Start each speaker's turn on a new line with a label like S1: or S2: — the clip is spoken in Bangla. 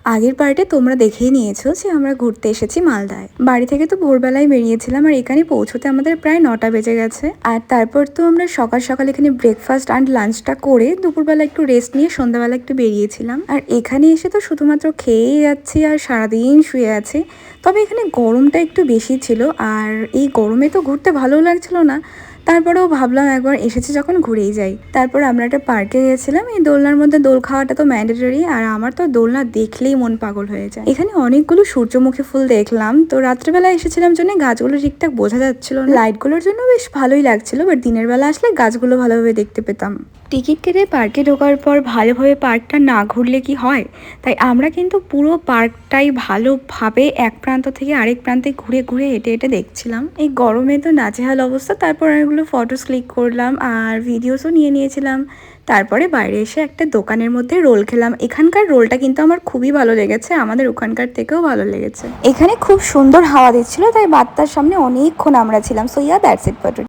S1: আগের পার্টে তোমরা দেখেই নিয়েছো যে আমরা ঘুরতে এসেছি মালদায়। বাড়ি থেকে তো ভোরবেলায় বেরিয়েছিলাম আর এখানে পৌঁছতে আমাদের প্রায় 9টা বেজে গেছে। আর তারপর তো আমরা সকাল সকাল এখানে ব্রেকফাস্ট অ্যান্ড লাঞ্চটা করে দুপুরবেলা একটু রেস্ট নিয়ে সন্ধ্যাবেলা একটু বেরিয়েছিলাম। আর এখানে এসে তো শুধুমাত্র খেয়েই যাচ্ছি আর সারাদিন শুয়ে আছি। তবে এখানে গরমটা একটু বেশি ছিল আর এই গরমে তো ঘুরতে ভালোও লাগছিল না। তারপরেও ভাবলাম একবার এসেছি যখন ঘুরেই যাই। তারপর আমরা একটা পার্কে গেছিলাম। এই দোলনার মধ্যে দোল খাওয়াটা তো ম্যান্ডেটরি, আর আমার তো দোলনা দেখলেই মন পাগল হয়ে যায়। এখানে অনেকগুলো সূর্যমুখী ফুল দেখলাম। তো রাত্রেবেলা এসেছিলাম জন্য গাছগুলো ঠিকঠাক বোঝা যাচ্ছিল না, লাইটগুলোর জন্য বেশ ভালোই লাগছিল, বাট দিনের বেলা আসলে গাছগুলো ভালোভাবে দেখতে পেতাম। টিকিট কেটে পার্কে ঢোকার পর ভালোভাবে পার্কটা না ঘুরলে কি হয়, তাই আমরা কিন্তু পুরো পার্কটাই ভালোভাবে এক প্রান্ত থেকে আরেক প্রান্তে ঘুরে ঘুরে হেঁটে হেঁটে দেখছিলাম। এই গরমে তো নাজেহাল অবস্থা। তারপর অনেকগুলো ফটোস ক্লিক করলাম আর ভিডিওসও নিয়েছিলাম। তারপরে বাইরে এসে একটা দোকানের মধ্যে রোল খেলাম। এখানকার রোলটা কিন্তু আমার খুবই ভালো লেগেছে, আমাদের ওখানকার থেকেও ভালো লেগেছে। এখানে খুব সুন্দর হাওয়া দিচ্ছিল, তাই বার্তার সামনে অনেকক্ষণ আমরা ছিলাম। So yeah that's it for today.